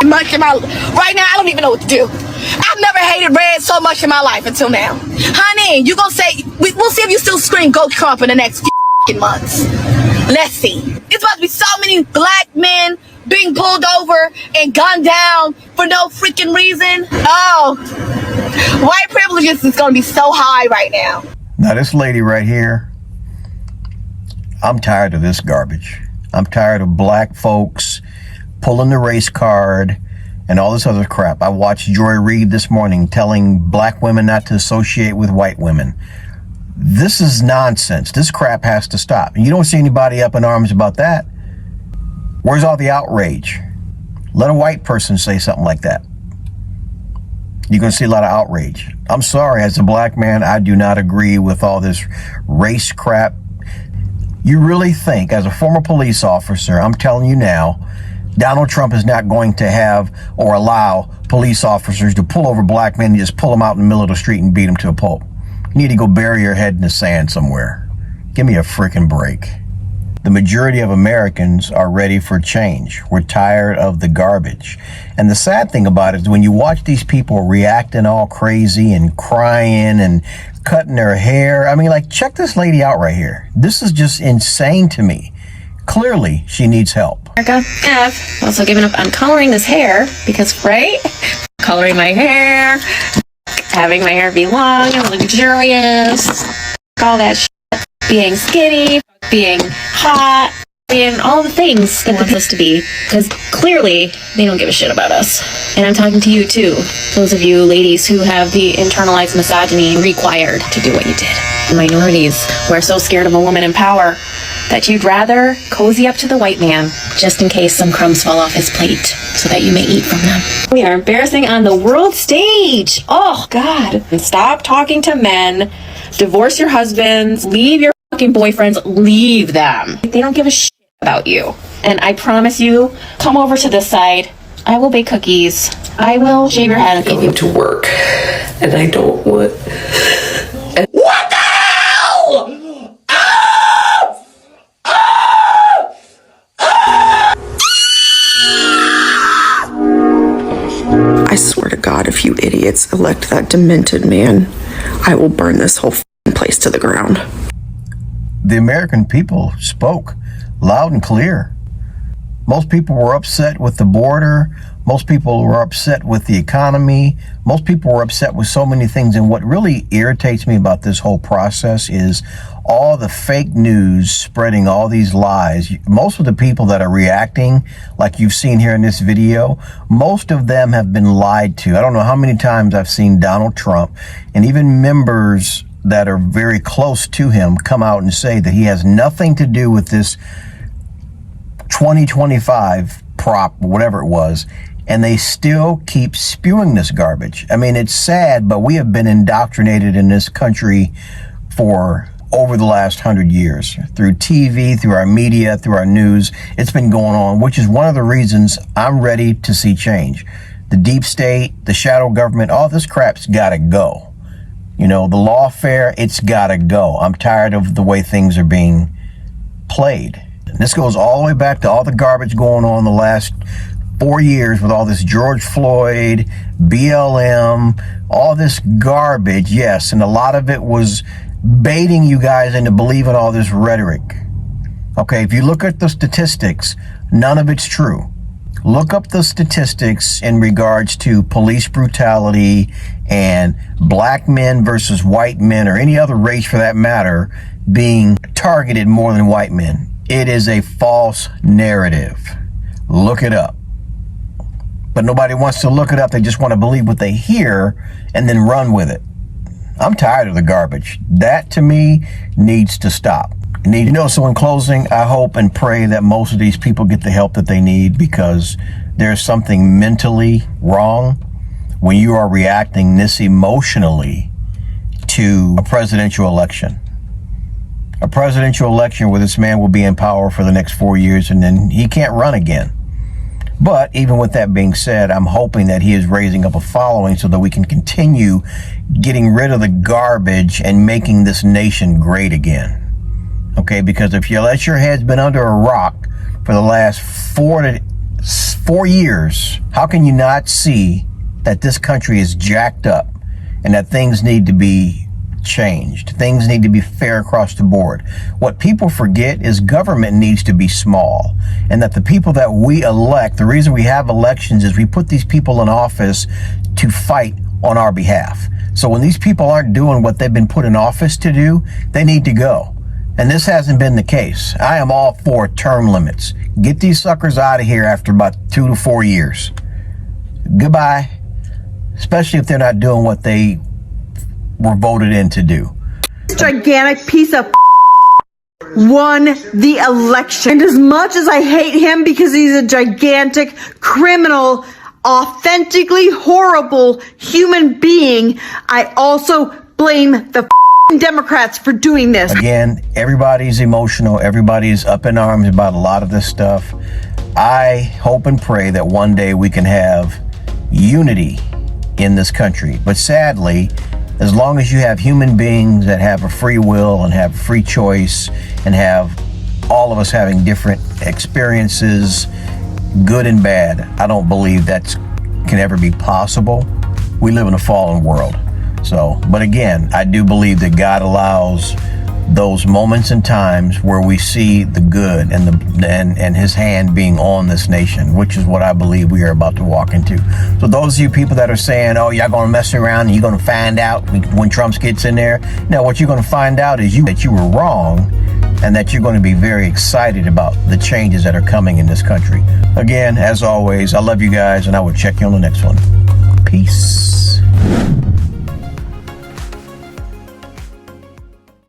much in my right now. I don't even know what to do. I've never hated red so much in my life until now. Honey, you gonna say we'll see if you still scream "Go Trump" in the next few months. Let's see. It's about to be so many black men being pulled over and gunned down for no freaking reason. Oh, white privilege is gonna be so high right now. Now this lady right here, I'm tired of this garbage. I'm tired of black folks pulling the race card and all this other crap. I watched Joy Reid this morning telling black women not to associate with white women. This is nonsense. This crap has to stop. And you don't see anybody up in arms about that. Where's all the outrage? Let a white person say something like that. You're going to see a lot of outrage. I'm sorry, as a black man, I do not agree with all this race crap. You really think, as a former police officer, I'm telling you now, Donald Trump is not going to have or allow police officers to pull over black men and just pull them out in the middle of the street and beat them to a pulp. You need to go bury your head in the sand somewhere. Give me a freaking break. The majority of Americans are ready for change. We're tired of the garbage. And the sad thing about it is when you watch these people reacting all crazy and crying and cutting their hair, I mean, like, check this lady out right here. This is just insane to me. Clearly, she needs help. America, I've also given up on coloring this hair because, right? Coloring my hair, having my hair be long and luxurious, all that shit. Being skinny, being hot, being all the things that want us to be, because clearly they don't give a shit about us. And I'm talking to you too, those of you ladies who have the internalized misogyny required to do what you did. Minorities who are so scared of a woman in power that you'd rather cozy up to the white man just in case some crumbs fall off his plate so that you may eat from them. We are embarrassing on the world stage. Oh God. And stop talking to men. Divorce your husbands. Leave your fucking boyfriends. Leave them. They don't give a shit about you. And I promise you, come over to this side. I will bake cookies. I will shave your head and going to work. And I don't want... What the hell? I swear to God, if you idiots elect that demented man, I will burn this whole place to the ground. The American people spoke loud and clear. Most people were upset with the border. Most people were upset with the economy. Most people were upset with so many things. And what really irritates me about this whole process is all the fake news spreading all these lies. Most of the people that are reacting, like you've seen here in this video, most of them have been lied to. I don't know how many times I've seen Donald Trump and even members that are very close to him come out and say that he has nothing to do with this 2025 prop, whatever it was, and they still keep spewing this garbage. I mean, it's sad, but we have been indoctrinated in this country for over the last 100 years through TV, through our media, through our news. It's been going on, which is one of the reasons I'm ready to see change. The deep state, the shadow government, all this crap's got to go. You know, the lawfare, it's got to go. I'm tired of the way things are being played. And this goes all the way back to all the garbage going on the last 4 years with all this George Floyd, BLM, all this garbage, yes. And a lot of it was baiting you guys into believing all this rhetoric. Okay, if you look at the statistics, none of it's true. Look up the statistics in regards to police brutality and black men versus white men, or any other race for that matter, being targeted more than white men. It is a false narrative. Look it up. But nobody wants to look it up. They just want to believe what they hear and then run with it. I'm tired of the garbage. That, to me, needs to stop. So in closing, I hope and pray that most of these people get the help that they need, because there's something mentally wrong when you are reacting this emotionally to a presidential election. A presidential election where this man will be in power for the next 4 years and then he can't run again. But even with that being said, I'm hoping that he is raising up a following so that we can continue getting rid of the garbage and making this nation great again. Okay, because if you let your head's been under a rock for the last 4 years, how can you not see that this country is jacked up and that things need to be changed? Things need to be fair across the board. What people forget is government needs to be small, and that the people that we elect, the reason we have elections is we put these people in office to fight on our behalf. So when these people aren't doing what they've been put in office to do, they need to go. And this hasn't been the case. I am all for term limits. Get these suckers out of here after about 2 to 4 years. Goodbye. Especially if they're not doing what they were voted in to do. Gigantic piece of won the election. And as much as I hate him because he's a gigantic criminal, authentically horrible human being, I also blame the Democrats for doing this. Again, everybody's emotional. Everybody's up in arms about a lot of this stuff. I hope and pray that one day we can have unity in this country. But sadly, as long as you have human beings that have a free will and have free choice and have all of us having different experiences, good and bad, I don't believe that can ever be possible. We live in a fallen world. So, but again, I do believe that God allows those moments and times where we see the good and his hand being on this nation, which is what I believe we are about to walk into. So those of you people that are saying, oh, y'all gonna mess around and you're gonna find out when Trump gets in there. No, what you're gonna find out is that you were wrong, and that you're going to be very excited about the changes that are coming in this country. Again, as always, I love you guys, and I will check you on the next one. Peace.